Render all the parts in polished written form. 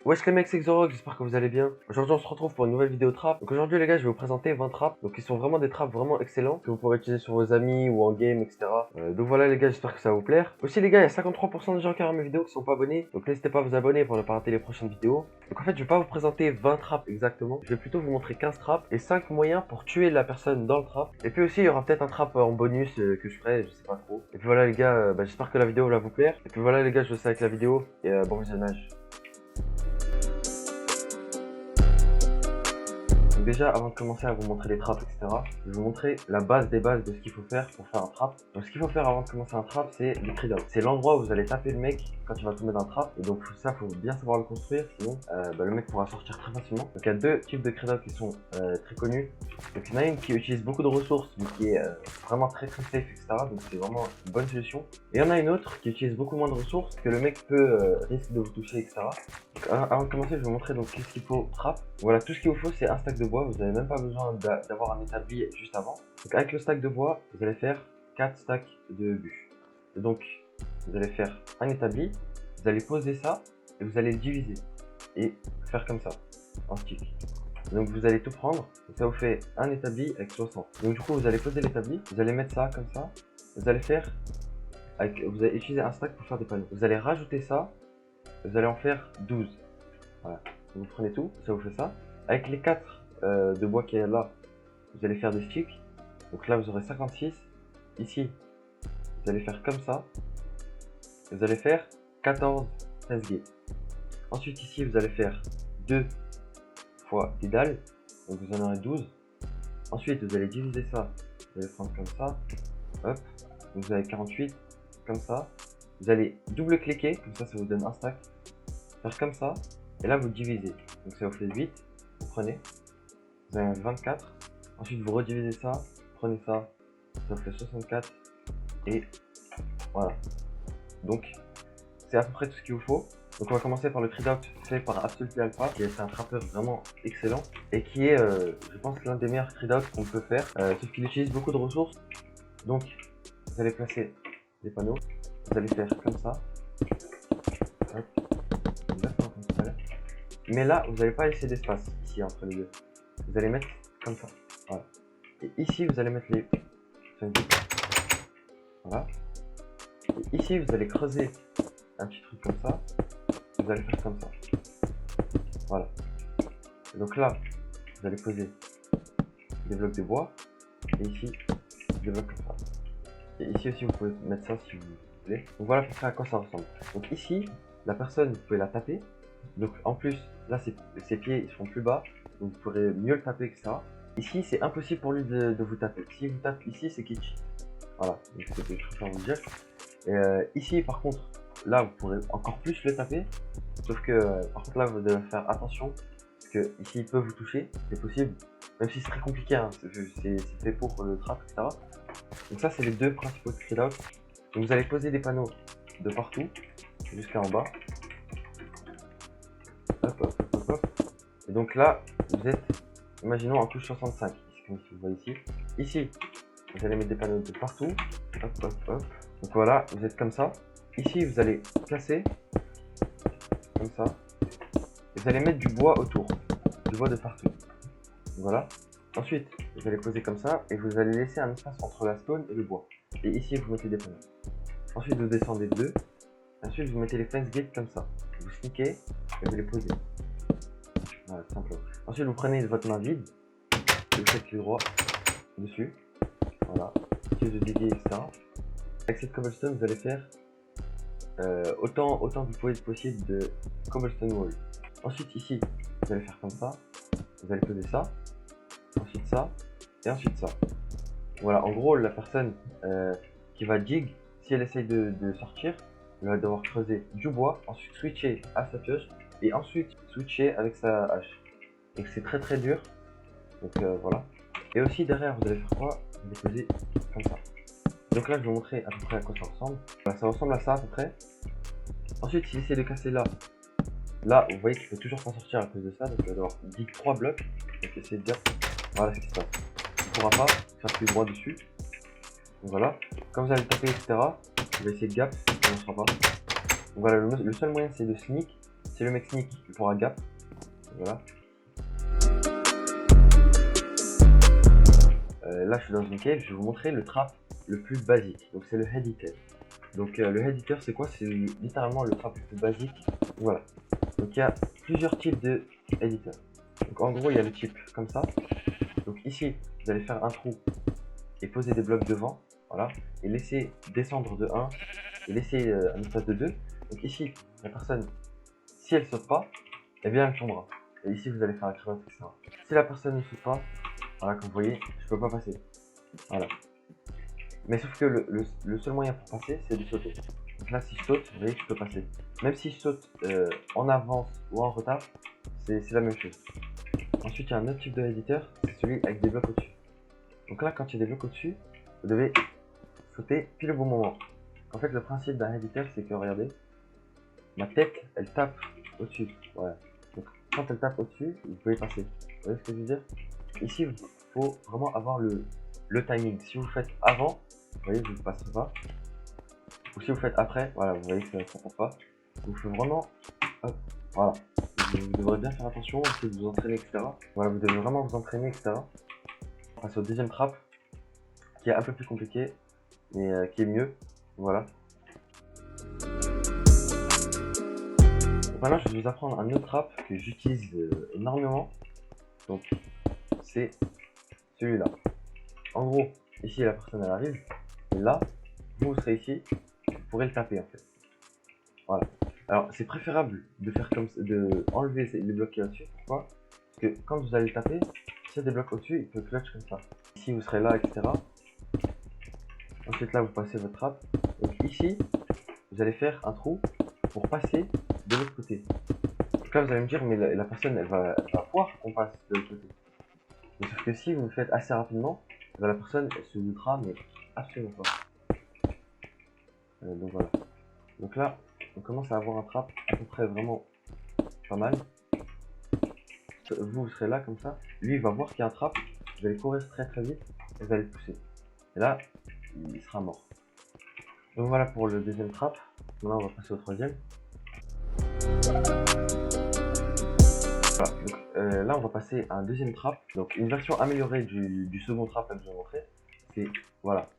Wesh les mecs, c'est Xorox, j'espère que vous allez bien. Aujourd'hui on se retrouve pour une nouvelle vidéo trap. Donc aujourd'hui les gars, je vais vous présenter 20 traps. Donc ils sont vraiment des traps vraiment excellents que vous pourrez utiliser sur vos amis ou en game, etc. Donc voilà les gars, j'espère que ça va vous plaire. Aussi les gars, il y a 53% de gens qui regardent mes vidéos qui sont pas abonnés. Donc n'hésitez pas à vous abonner pour ne pas rater les prochaines vidéos. Donc en fait, je vais pas vous présenter 20 traps exactement. Je vais plutôt vous montrer 15 traps et 5 moyens pour tuer la personne dans le trap. Et puis aussi, il y aura peut-être un trap en bonus que je ferai, je sais pas trop. Et puis voilà les gars, j'espère que la vidéo va vous plaire. Et puis voilà les gars, je vous laisse avec la vidéo et bon visionnage. Donc déjà, avant de commencer à vous montrer les traps, etc., je vais vous montrer la base des bases de ce qu'il faut faire pour faire un trap. Donc ce qu'il faut faire avant de commencer un trap, c'est le trade out. C'est l'endroit où vous allez taper le mec quand il va tomber dans un trap. Et donc ça, faut bien savoir le construire, sinon le mec pourra sortir très facilement. Donc il y a deux types de trade out qui sont très connus. Donc il y en a une qui utilise beaucoup de ressources, mais qui est vraiment très safe, etc. Donc c'est vraiment une bonne solution. Et il y en a une autre qui utilise beaucoup moins de ressources, que le mec peut risque de vous toucher, etc. Donc, avant de commencer, je vais vous montrer donc qu'est-ce qu'il faut trap. Voilà, tout ce qu'il vous faut, c'est un stack de bois. Vous n'avez même pas besoin d'avoir un établi juste avant. Donc avec le stack de bois, vous allez faire 4 stacks de bûches. Et donc vous allez faire un établi, vous allez poser ça et vous allez le diviser et faire comme ça en stick. Donc vous allez tout prendre, donc ça vous fait un établi avec 60. Donc du coup vous allez poser l'établi, vous allez mettre ça comme ça, vous allez faire vous allez utiliser un stack pour faire des panneaux. Vous allez rajouter ça, vous allez en faire 12. Voilà, vous prenez tout, ça vous fait ça. Avec les 4 de bois qui est là, vous allez faire des sticks. Donc là vous aurez 56. Ici, vous allez faire comme ça. Vous allez faire 14 13 gates. Ensuite ici vous allez faire 2 fois des dalles. Donc vous en aurez 12. Ensuite vous allez diviser ça. Vous allez prendre comme ça. Hop. Donc vous avez 48. Comme ça. Vous allez double cliquer. Comme ça vous donne un stack. Faire comme ça. Et là vous divisez. Donc ça vous fait 8. Vous prenez. Vous avez 24. Ensuite vous redivisez ça. Prenez ça. Ça vous fait 64. Et voilà. Donc c'est à peu près tout ce qu'il vous faut. Donc on va commencer par le trade out fait par Absolute Alpha, qui est un trappeur vraiment excellent et qui est, je pense, l'un des meilleurs trade out qu'on peut faire, sauf qu'il utilise beaucoup de ressources. Donc vous allez placer des panneaux, vous allez faire comme ça. Hop. Exactement comme tout à l'heure. Mais là, vous n'allez pas laisser d'espace ici entre les deux. Vous allez mettre comme ça. Voilà. Et ici, vous allez mettre les. Voilà. Et ici, vous allez creuser un petit truc comme ça. Vous allez faire comme ça. Voilà. Et donc là, vous allez poser des blocs de bois. Et ici, des blocs comme ça. Et ici aussi, vous pouvez mettre ça si vous voulez. Donc voilà à peu près à quoi ça ressemble. Donc ici, la personne, vous pouvez la taper. Donc en plus, là, ses pieds ils seront plus bas. Donc vous pourrez mieux le taper, etc. Ici, c'est impossible pour lui de vous taper. Si vous tapez ici, c'est qu'il cheat. Voilà, donc c'est ce que je préfère vous dire. Et ici, par contre, là, vous pourrez encore plus le taper. Sauf que, par contre, là, vous devez faire attention. Parce que ici, il peut vous toucher. C'est possible. Même si c'est très compliqué. Hein, c'est fait pour le trap, etc. Donc ça, c'est les deux principaux trade out. Donc vous allez poser des panneaux de partout. Jusqu'à en bas. Hop, hop, hop, hop. Et donc là, vous êtes, imaginons, en touche 65. Comme vous voyez ici. Ici, vous allez mettre des panneaux de partout. Hop, hop, hop. Donc voilà, vous êtes comme ça. Ici, vous allez placer comme ça. Et vous allez mettre du bois autour. Du bois de partout. Voilà. Ensuite, vous allez poser comme ça. Et vous allez laisser un espace entre la stone et le bois. Et ici, vous mettez des panneaux. Ensuite, vous descendez de 2. Ensuite, vous mettez les fence gates comme ça. Vous sneakez et vous les posez. Voilà, simplement. Ensuite, vous prenez votre main vide. Et vous faites clic droit dessus. Voilà. Ensuite, vous dédiez, etc. Avec cette cobblestone, vous allez faire autant que vous pouvez être possible de cobblestone wall. Ensuite, ici, vous allez faire comme ça. Vous allez poser ça. Ensuite ça. Et ensuite ça. Voilà, en gros, la personne qui va dig, si elle essaye de sortir, elle va devoir creuser du bois, ensuite switcher à sa pioche, et ensuite switcher avec sa hache. Et c'est très très dur. Donc voilà. Et aussi derrière, vous allez faire quoi? Vous allez poser comme ça. Donc là, je vais vous montrer à peu près à quoi ça ressemble. Voilà, ça ressemble à ça à peu près. Ensuite, s'il essaie de casser là, vous voyez qu'il ne peut toujours pas sortir à cause de ça. Donc il va devoir dig 3 blocs. Donc essayez de dire, voilà ce qui se passe. Il ne pourra pas faire plus droit dessus. Donc voilà. Quand vous allez taper, etc., vous allez essayer de gap, ça ne marchera pas. Donc voilà, le seul moyen c'est de sneak. Si le mec sneak, il pourra gap. Voilà. Là, je suis dans une cave, je vais vous montrer le trap le plus basique. Donc, c'est le head hitter. Donc, le head hitter, c'est quoi? C'est littéralement le trap le plus basique. Voilà. Donc, il y a plusieurs types de head hitter. Donc, en gros, il y a le type comme ça. Donc, ici, vous allez faire un trou et poser des blocs devant. Voilà. Et laisser descendre de 1 et laisser un espace de 2. Donc, ici, la personne, si elle saute pas, eh bien, elle tombera. Et ici, vous allez faire un crête, etc. Si la personne ne saute pas, voilà, comme vous voyez, je peux pas passer. Voilà. Mais sauf que le seul moyen pour passer, c'est de sauter. Donc là, si je saute, vous voyez que je peux passer. Même si je saute en avance ou en retard, c'est la même chose. Ensuite, il y a un autre type de éditeur, c'est celui avec des blocs au-dessus. Donc là, quand il y a des blocs au-dessus, vous devez sauter pile au bon moment. En fait, le principe d'un éditeur, c'est que, regardez, ma tête, elle tape au-dessus. Voilà. Donc quand elle tape au-dessus, vous pouvez passer. Vous voyez ce que je veux dire? Ici, il faut vraiment avoir le timing. Si vous faites avant, vous voyez, vous ne passerez pas. Ou si vous faites après, voilà, vous voyez que ça ne passe pas. Donc il faut vraiment, hop, voilà. Vous devrez bien faire attention, si vous vous entraînez, etc. Voilà, vous devez vraiment vous entraîner, etc. On passe au deuxième trap, qui est un peu plus compliqué, mais qui est mieux. Voilà. Donc maintenant, je vais vous apprendre un autre trap que j'utilise énormément. Donc, c'est celui-là. En gros, ici, la personne, elle arrive. Et là, vous serez ici. Vous pourrez le taper, en fait. Voilà. Alors, c'est préférable de faire comme ça, de enlever les blocs qui au-dessus. Pourquoi? Parce que quand vous allez le taper, s'il y a des blocs au-dessus, il peut clutch comme ça. Ici, vous serez là, etc. Ensuite, là, vous passez votre trap. Donc ici, vous allez faire un trou pour passer de l'autre côté. Donc là, vous allez me dire, mais la personne, elle va voir qu'on passe de l'autre côté. Mais sauf que si vous le faites assez rapidement, la personne, elle se doutera, mais absolument pas. Donc voilà. Donc là, on commence à avoir un trap à peu près vraiment pas mal. Vous serez là comme ça. Lui, il va voir qu'il y a un trap. Vous allez courir très très vite et vous allez le pousser. Et là, il sera mort. Donc voilà pour le deuxième trap. Maintenant, on va passer au troisième. Voilà. Donc, là, on va passer à un deuxième trap. Donc une version améliorée du second trap que je vous ai montré. C'est, voilà.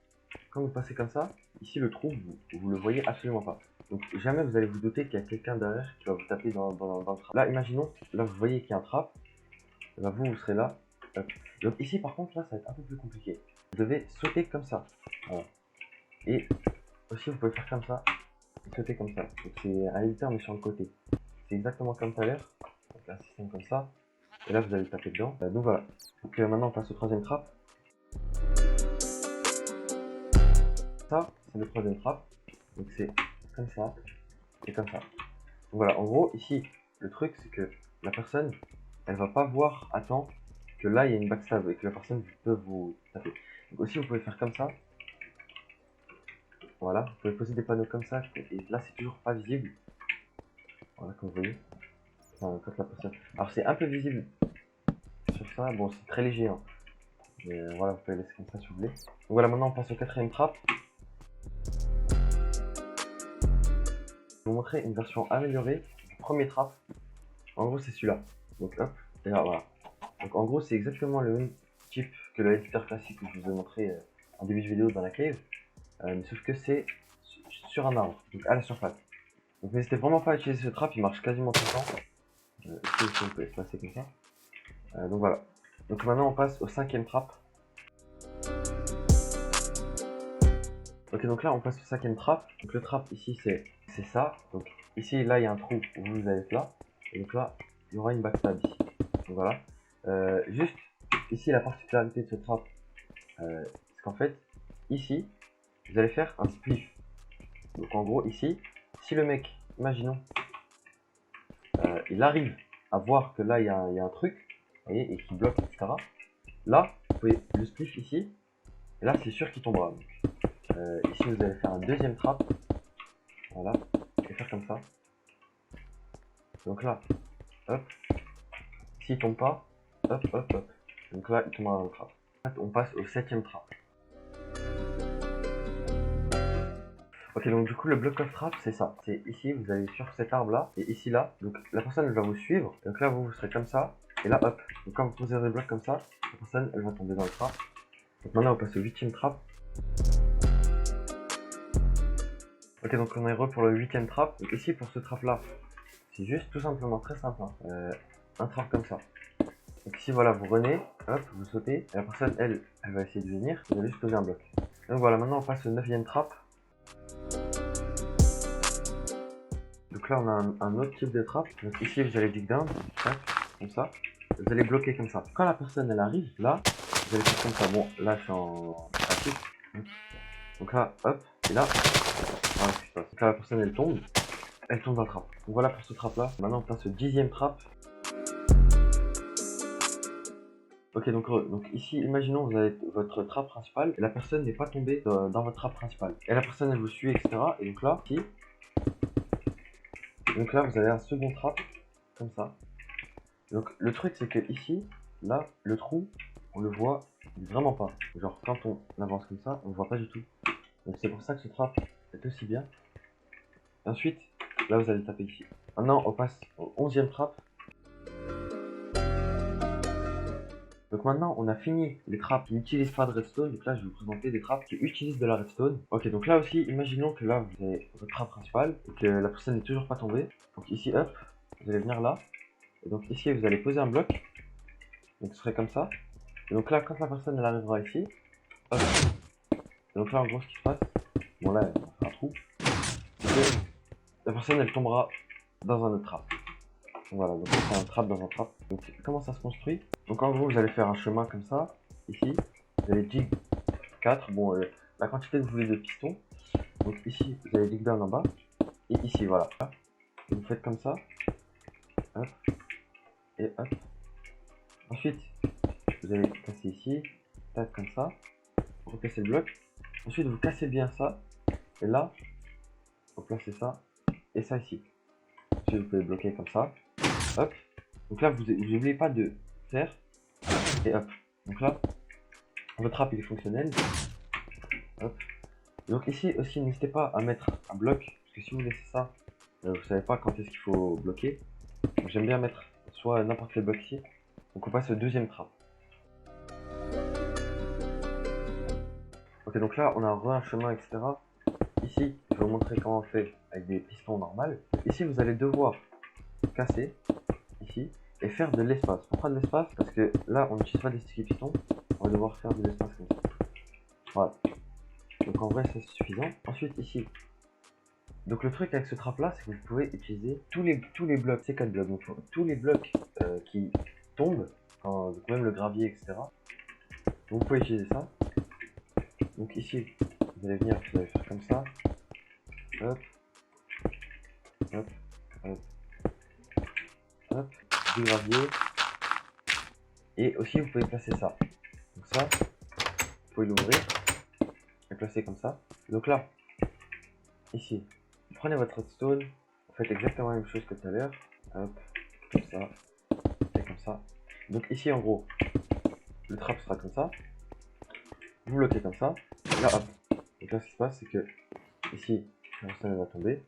Quand vous passez comme ça, ici le trou, vous le voyez absolument pas. Donc jamais vous allez vous douter qu'il y a quelqu'un derrière qui va vous taper dans le trap. Là, imaginons, là vous voyez qu'il y a un trap. Là, vous serez là. Donc ici par contre, là ça va être un peu plus compliqué. Vous devez sauter comme ça. Voilà. Et aussi vous pouvez faire comme ça. Et sauter comme ça. Donc c'est un éditeur mais sur le côté. C'est exactement comme tout à l'heure. Donc un système comme ça. Et là vous allez taper dedans. Donc voilà. Donc maintenant on passe au troisième trap. Ça, c'est le troisième trap. Donc c'est comme ça et comme ça. Donc voilà, en gros, ici, le truc, c'est que la personne, elle va pas voir à temps que là, il y a une backstab et que la personne peut vous taper. Donc aussi, vous pouvez faire comme ça. Voilà, vous pouvez poser des panneaux comme ça. Et là, c'est toujours pas visible. Voilà, comme vous voyez. Enfin, quand la personne... Alors, c'est un peu visible sur ça. Bon, c'est très léger. Hein. Mais voilà, vous pouvez laisser comme ça si vous voulez. Donc voilà, maintenant, on passe au quatrième trap. Je vais vous montrer une version améliorée du premier trap. En gros, c'est celui-là. Donc hop, et là, voilà. Donc en gros, c'est exactement le même type que le éditeur classique que je vous ai montré en début de vidéo dans la cave. Mais sauf que c'est sur un arbre, donc à la surface. Donc n'hésitez vraiment pas à utiliser ce trap, il marche quasiment tout le temps. Ici, vous pouvez passer comme ça. Donc voilà. Donc maintenant, on passe au cinquième trap. Ok, donc là, on passe au cinquième trap. Donc le trap ici, c'est ça. Donc ici, là, il y a un trou où vous allez être là. Et donc là, il y aura une backstab ici. Donc voilà. Juste ici, la particularité de ce trap, c'est qu'en fait, ici, vous allez faire un spliff. Donc en gros, ici, si le mec, imaginons, il arrive à voir que là, il y a un truc, vous voyez, et qu'il bloque, etc. Là, vous pouvez le spliff ici, et là, c'est sûr qu'il tombera. Ici, vous allez faire un deuxième trap. Voilà, et faire comme ça. Donc là, hop. S'il tombe pas, hop, hop, hop. Donc là, il tombera dans le trap. On passe au septième trap. Ok, donc du coup, le block of trap, c'est ça. C'est ici, vous allez sur cet arbre-là, et ici, là. Donc la personne, elle va vous suivre. Donc là, vous serez comme ça, et là, hop. Donc quand vous posez des blocs comme ça, la personne, elle va tomber dans le trap. Donc maintenant, on passe au 8ème trap. Ok, donc on est heureux pour le 8ème trap. Donc ici, pour ce trap-là, c'est juste tout simplement très simple. Hein. Un trap comme ça. Donc ici, voilà, vous renez, hop, vous sautez, et la personne, elle va essayer de venir. Vous allez juste poser un bloc. Donc voilà, maintenant, on passe au 9ème trap. Donc là, on a un autre type de trap. Donc ici, vous allez dig down, tac, comme ça. Vous allez bloquer comme ça. Quand la personne, elle arrive, là, vous allez faire comme ça. Bon, là, je suis en pratique. Donc là, hop, et là, voilà ce qui se passe. Donc là, la personne, elle tombe dans le trap. Donc voilà pour ce trap-là. Maintenant, on passe au 10ème trap. Ok, donc ici, imaginons vous avez votre trap principal et la personne n'est pas tombée dans votre trap principal. Et la personne, elle vous suit, etc. Et donc là, ici, donc là, vous avez un second trap, comme ça. Donc le truc, c'est que ici, là, le trou, on le voit vraiment pas. Genre, quand on avance comme ça, on le voit pas du tout. Donc c'est pour ça que ce trap est aussi bien. Et ensuite, là, vous allez taper ici. Maintenant, on passe au 11ème trap. Donc maintenant, on a fini les trappes qui n'utilisent pas de redstone. Donc là, je vais vous présenter des trappes qui utilisent de la redstone. Ok, donc là aussi, imaginons que là, vous avez votre trappe principale et que la personne n'est toujours pas tombée. Donc ici, hop, vous allez venir là. Et donc ici, vous allez poser un bloc. Donc ce serait comme ça. Et donc là, quand la personne elle arrivera ici, hop. Et donc là, en gros, ce qui se passe, bon là, on va faire un trou. C'est que la personne, elle tombera dans un autre trap. Voilà, donc c'est un trap dans un trap. Donc comment ça se construit? Donc en gros, vous allez faire un chemin comme ça, ici. Vous allez dig 4, bon, la quantité que vous voulez de pistons. Donc ici, vous allez dig down en bas. Et ici, voilà. Et vous faites comme ça. Hop. Et hop. Ensuite, vous allez casser ici. Tac, comme ça. Recasser le bloc. Ensuite, vous cassez bien ça. Et là, vous placez ça. Et ça ici. Ensuite, vous pouvez bloquer comme ça. Hop. Donc là, vous n'oubliez pas de faire. Et hop. Donc là, votre trap il est fonctionnel. Hop. Donc ici aussi, n'hésitez pas à mettre un bloc. Parce que si vous laissez ça, vous savez pas quand est-ce qu'il faut bloquer. J'aime bien mettre soit n'importe quel bloc ici. Donc on passe au 2ème trap. Ok, donc là, on a un chemin, etc. Ici, je vais vous montrer comment on fait avec des pistons normaux. Ici, vous allez devoir casser, ici, et faire de l'espace. Pourquoi de l'espace? Parce que là, on n'utilise pas des sticky pistons. On va devoir faire de l'espace comme ça. Voilà. Donc en vrai, c'est suffisant. Ensuite, ici. Donc le truc avec ce trap là, c'est que vous pouvez utiliser tous les blocs, ces 4 blocs. Donc tous les blocs qui tombent, donc même le gravier, etc. Donc, vous pouvez utiliser ça. Donc ici, vous allez venir, vous allez faire comme ça. Hop, hop, hop, hop, du gravier. Et aussi, vous pouvez placer ça. Donc ça, vous pouvez l'ouvrir et placer comme ça. Donc là, ici, vous prenez votre redstone, vous faites exactement la même chose que tout à l'heure. Hop, comme ça, et comme ça. Donc ici, en gros, le trap sera comme ça. Vous bloquez comme ça. Et là, hop. Donc là, ce qui se passe, c'est que ici, la personne va tomber.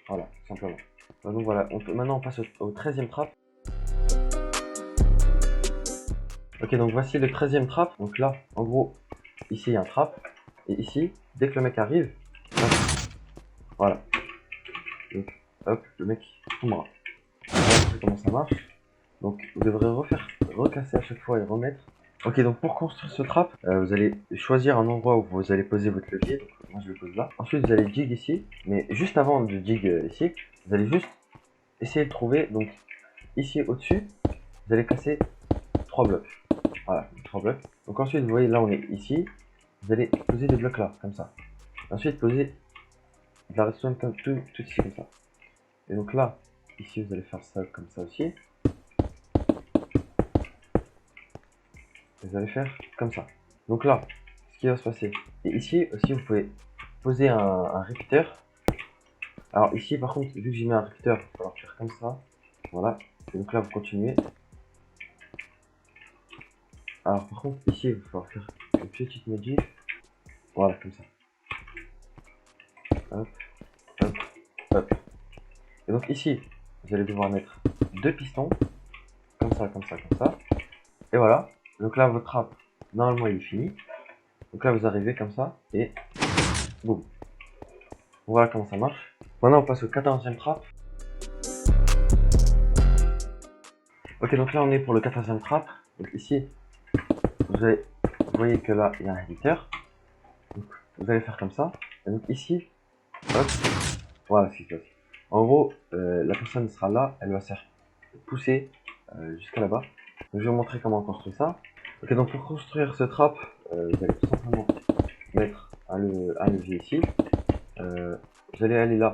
Voilà, tout simplement. Donc voilà, maintenant on passe au 13ème trap. Ok, donc voici le 13ème trap. Donc là, en gros, ici il y a un trap. Et ici, dès que le mec arrive, hop, voilà. Donc, hop, le mec tombera. Voilà comment ça marche. Donc vous devrez recasser à chaque fois et remettre. Ok, donc pour construire ce trap, vous allez choisir un endroit où vous allez poser votre levier. Donc moi je le pose là. Ensuite vous allez dig ici. Mais juste avant de dig ici, vous allez juste essayer de trouver. Donc ici au-dessus, vous allez casser 3 blocs. Voilà, 3 blocs. Donc ensuite vous voyez là on est ici. Vous allez poser des blocs là, comme ça. Ensuite poser de la redstone comme tout ici comme ça. Et donc là, ici vous allez faire ça comme ça aussi. Vous allez faire comme ça. Donc là, ce qui va se passer. Et ici aussi, vous pouvez poser un répéteur. Alors ici, par contre, vu que j'ai mis un répéteur, il va falloir faire comme ça. Voilà. Et donc là, vous continuez. Alors par contre, ici, il va falloir faire une petite modif. Voilà, comme ça. hop, hop, hop. Et donc ici, vous allez devoir mettre 2 pistons, comme ça, comme ça, comme ça. Et voilà. Donc là, votre trappe, normalement, il est fini. Donc là, vous arrivez comme ça, et boum. Voilà comment ça marche. Maintenant, on passe au 14e trap. Ok, donc là, on est pour le 14e trap. Donc ici, vous voyez que là, il y a un éditeur. Donc, vous allez faire comme ça. Et donc ici, hop, voilà ce qui se passe. En gros, la personne sera là, elle va se faire pousser jusqu'à là-bas. Donc, je vais vous montrer comment on construit ça. Ok, donc pour construire ce trap, vous allez tout simplement mettre un levier ici. Vous allez aller là,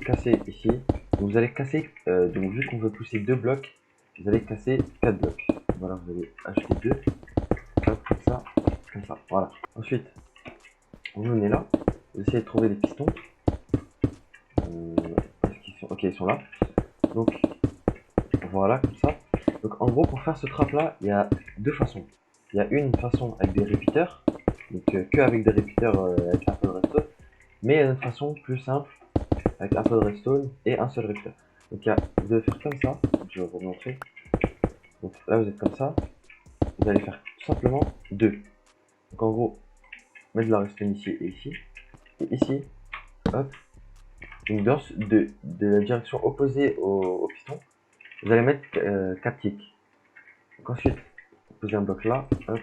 casser ici. Donc, vous allez casser, donc vu qu'on veut pousser 2 blocs, vous allez casser 4 blocs. Voilà, vous allez acheter 2. Hop, comme ça, voilà. Ensuite, vous venez là, vous essayez de trouver les pistons. Ok, ils sont là. Donc, voilà, comme ça. Donc, en gros, pour faire ce trap là, il y a 2 façons. Il y a une façon avec des répéteurs, donc que avec des répéteurs avec un peu de redstone, mais il y a une autre façon plus simple avec un peu de redstone et un seul répéteur. Donc, vous devez faire comme ça. Je vais vous montrer. Donc là, vous êtes comme ça. Vous allez faire tout simplement 2. Donc, en gros, mettre de la redstone ici et ici. Et ici, hop. Donc, de la direction opposée au piston, vous allez mettre 4 ticks. Donc ensuite, vous posez un bloc là, hop,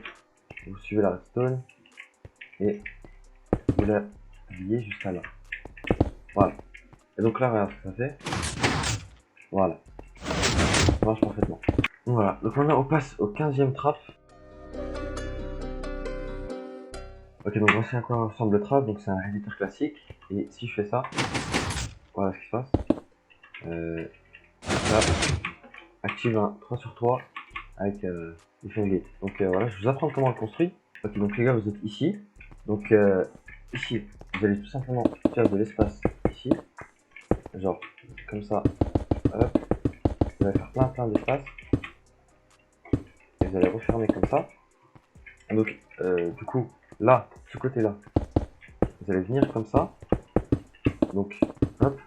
vous suivez la redstone et vous la liez jusqu'à là. Voilà. Et donc là, regarde ce que ça fait. Voilà. Ça marche parfaitement. Donc voilà. Donc maintenant, on passe au 15e trap. Ok, donc voici à quoi ressemble le trap. Donc c'est un éditeur classique. Et si je fais ça, voilà ce qui se passe. Ça active un 3 sur 3 avec les fingers. Donc voilà, je vais vous apprendre comment on le construit. Ok, donc les gars, vous êtes ici. Donc ici, vous allez tout simplement faire de l'espace ici. Genre, comme ça. Hop. Vous allez faire plein d'espace. Et vous allez refermer comme ça. Et donc, du coup, là, ce côté-là, vous allez venir comme ça. Donc, hop.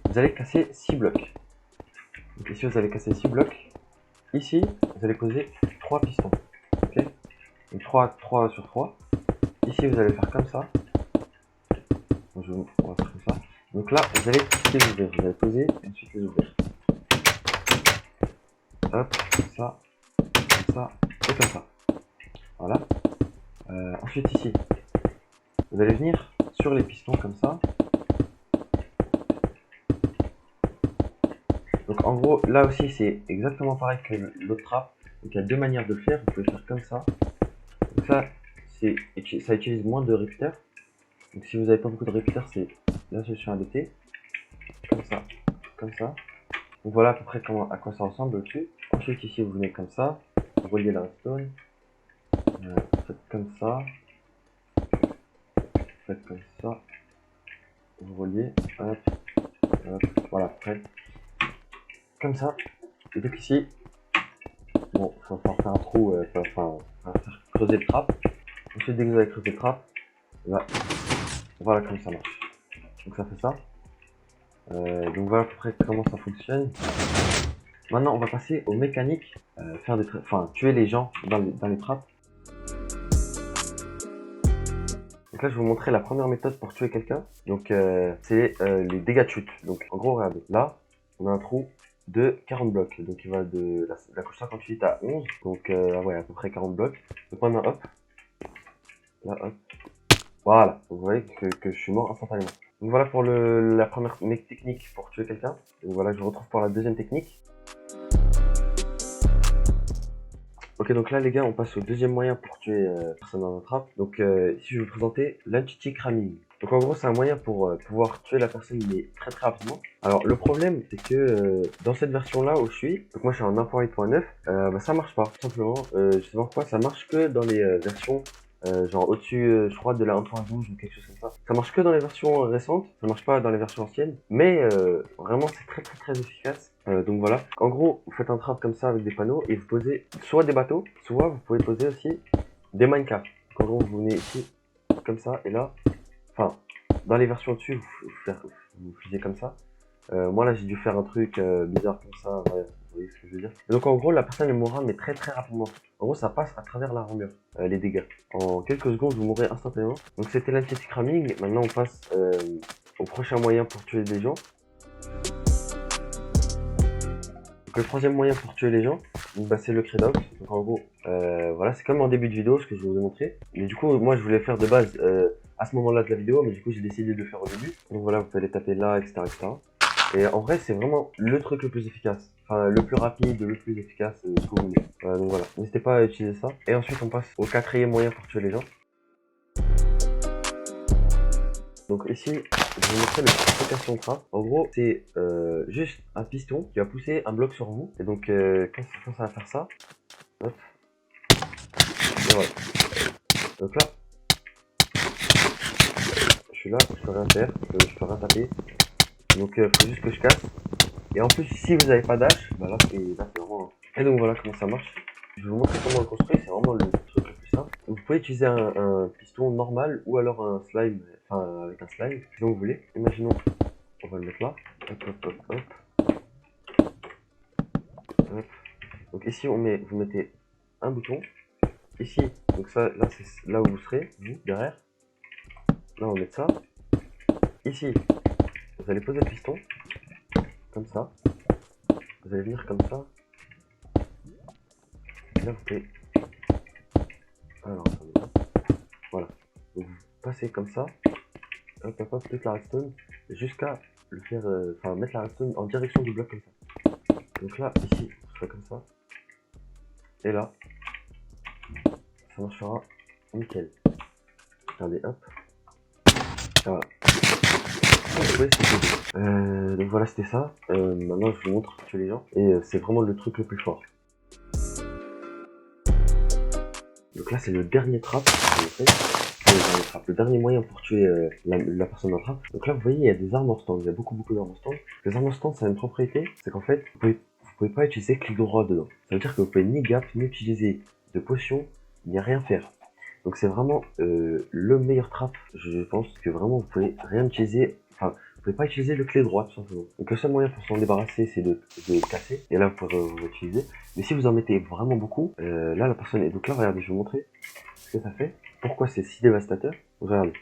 Vous allez casser 6 blocs. Donc ici, vous allez casser 6 blocs. Ici, vous allez poser 3 pistons. Ok. Donc 3 sur 3. Ici, vous allez faire comme ça. Donc, on va faire comme ça. Donc là, vous allez tous les ouvrir. Vous allez poser et ensuite les ouvrir. Hop, comme ça et comme ça. Voilà. Ensuite ici, vous allez venir sur les pistons comme ça. Donc en gros, là aussi c'est exactement pareil que l'autre trap. Donc il y a 2 manières de le faire. Vous pouvez faire comme ça. Donc ça, ça utilise moins de répéteurs. Donc si vous n'avez pas beaucoup de répéteurs, c'est la solution adoptée. Comme ça, comme ça. Donc voilà à peu près à quoi ça ressemble au-dessus. Ensuite ici, vous venez comme ça. Vous reliez la redstone. Faites comme ça. Faites comme ça. Vous reliez. Hop, hop. Voilà, après. Comme ça. Et donc ici, bon, il va falloir faire un trou, enfin, faire creuser le trap. Ensuite, dès que vous avez creusé le trap, là, voilà comment ça marche. Donc ça fait ça. Donc voilà à peu près comment ça fonctionne. Maintenant, on va passer aux mécaniques, tuer les gens dans les trappes. Donc là, je vais vous montrer la première méthode pour tuer quelqu'un. Donc c'est les dégâts de chute. Donc en gros, regardez, là, on a un trou de 40 blocs. Donc il va de la couche 58 à 11. Donc ouais, à peu près 40 blocs. Donc maintenant, hop. Là, hop. Voilà. Donc, vous voyez que je suis mort instantanément. Donc voilà pour la première technique pour tuer quelqu'un. Donc voilà, je vous retrouve pour la deuxième technique. Ok, donc là les gars, on passe au deuxième moyen pour tuer personne dans notre trappe. Donc ici je vais vous présenter l'anti-cramming. Donc en gros c'est un moyen pour pouvoir tuer la personne mais très rapidement. Alors le problème c'est que dans cette version là où je suis, donc moi je suis en 1.8.9, bah, ça marche pas tout simplement. Je sais pas pourquoi, ça marche que dans les versions genre au-dessus je crois de la 1.12 ou quelque chose comme ça. Ça marche que dans les versions récentes, ça marche pas dans les versions anciennes, mais vraiment c'est très efficace. Donc voilà, en gros vous faites un trap comme ça avec des panneaux et vous posez soit des bateaux, soit vous pouvez poser aussi des minecarts. Donc en gros vous venez ici comme ça et là enfin, dans les versions dessus, vous faisiez comme ça. Moi là j'ai dû faire un truc bizarre comme ça, ouais, vous voyez ce que je veux dire. Et donc en gros la personne elle mourra mais très rapidement. En gros ça passe à travers l'armure, les dégâts. En quelques secondes vous mourrez instantanément. Donc c'était l'anti-cramming, maintenant on passe au prochain moyen pour tuer des gens. Donc le troisième moyen pour tuer les gens, bah, c'est le Credox. Donc en gros, voilà, c'est comme en début de vidéo ce que je vous ai montré. Mais du coup moi je voulais faire de base à ce moment là de la vidéo, mais du coup j'ai décidé de le faire au début. Donc voilà, vous pouvez les taper là, etc. Et en vrai, c'est vraiment le truc le plus efficace. Enfin, le plus rapide, le plus efficace, ce que vous voulez. Donc voilà, n'hésitez pas à utiliser ça. Et ensuite, on passe au quatrième moyen pour tuer les gens. Donc ici, je vais vous montrer le provocation trap. En gros, c'est juste un piston qui va pousser un bloc sur vous. Et donc, quand ça va faire ça, hop, et voilà. Donc là, je suis là, je peux rien faire, je peux rien taper. Donc, faut juste que je casse. Et en plus, si vous n'avez pas d'âge, bah là c'est vraiment... Et donc voilà comment ça marche. Je vais vous montrer comment le construire, c'est vraiment le truc le plus simple. Donc, vous pouvez utiliser un piston normal ou alors un slime, enfin avec un slime, si vous voulez. Imaginons, on va le mettre là. Hop, hop, hop, hop. Hop. Donc ici, vous mettez un bouton. Ici, donc ça, là c'est là où vous serez, vous, derrière. Là on va mettre ça. Ici, vous allez poser le piston, comme ça. Vous allez venir comme ça. Là, vous pouvez... Alors, attendez. Voilà. Donc, vous passez comme ça. Hop, hop, hop, toute la redstone. Jusqu'à le faire... Enfin, mettre la redstone en direction du bloc comme ça. Donc là, ici, vous ferez comme ça. Et là, ça marchera nickel. Regardez, hop. Voilà. Donc voilà, c'était ça. Maintenant, je vous montre tuer les gens. Et c'est vraiment le truc le plus fort. Donc là, c'est le dernier trap. Le dernier moyen pour tuer la personne en trap. Donc là, vous voyez, il y a des armes en stand. Il y a beaucoup d'armes en stand. Les armes en stand, ça a une propriété. C'est qu'en fait, vous pouvez pas utiliser clic droit dedans. Ça veut dire que vous pouvez ni gap, ni utiliser de potion, ni rien faire. Donc c'est vraiment le meilleur trap. Je pense que vraiment, vous pouvez rien utiliser. Enfin, vous pouvez pas utiliser le clé droit, tout simplement. Donc le seul moyen pour s'en débarrasser, c'est de casser. Et là, vous pourrez vous utiliser. Mais si vous en mettez vraiment beaucoup, là, la personne est... Donc là, regardez, je vais vous montrer ce que ça fait. Pourquoi c'est si dévastateur. Regardez.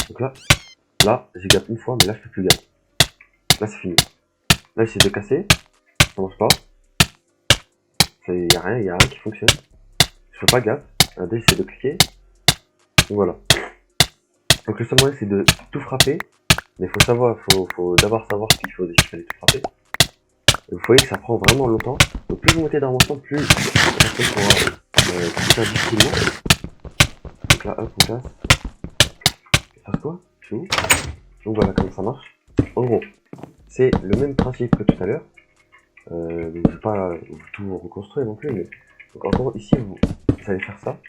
Donc là, j'ai gap une fois, mais là, je peux plus gap. Là, c'est fini. Là, j'essaie de casser. Ça marche pas. Il y a rien qui fonctionne. Je peux pas gap. Là, j'essaie de cliquer. Donc voilà. Donc le seul moyen, c'est de tout frapper. Mais faut d'abord savoir qu'il fallait tout frapper. Et vous voyez que ça prend vraiment longtemps. Donc plus vous mettez dans mon stand, plus la personne pourra faire difficilement. Donc là, hop, on casse. Faire quoi? Je suis où? Donc voilà comment ça marche. En gros, c'est le même principe que tout à l'heure. Donc je vais pas tout reconstruire non plus, mais donc en gros ici vous allez faire ça.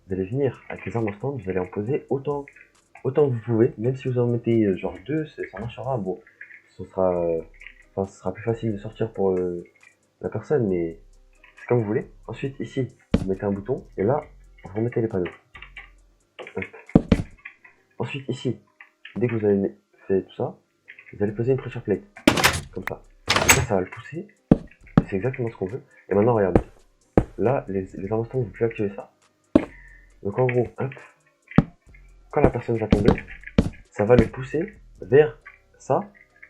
Vous allez venir avec les armes en stand, vous allez en poser autant que vous pouvez, même si vous en mettez genre 2, ça marchera. Bon, ce sera plus facile de sortir pour la personne, mais c'est comme vous voulez. Ensuite ici, vous mettez un bouton et là vous remettez les panneaux. Hop. Ensuite ici, dès que vous avez fait tout ça, vous allez poser une pressure plate, comme ça. Et là, ça va le pousser. C'est exactement ce qu'on veut. Et maintenant, regardez. Là, les armes en stand, vous pouvez activer ça. Donc en gros, hop, quand la personne va tomber, ça va le pousser vers ça.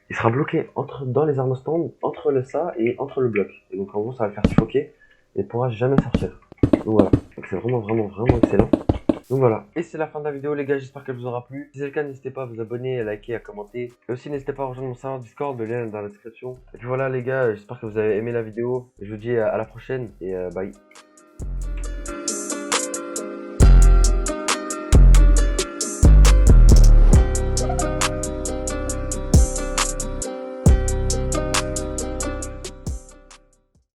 Il sera bloqué dans les armes en stand, entre le ça et entre le bloc. Et donc en gros, ça va le faire suffoquer et il ne pourra jamais sortir. Donc voilà. Donc c'est vraiment excellent. Donc voilà, et c'est la fin de la vidéo les gars, j'espère qu'elle vous aura plu. Si c'est le cas, n'hésitez pas à vous abonner, à liker, à commenter. Et aussi n'hésitez pas à rejoindre mon serveur Discord, le lien est dans la description. Et puis voilà les gars, j'espère que vous avez aimé la vidéo. Et je vous dis à la prochaine et bye.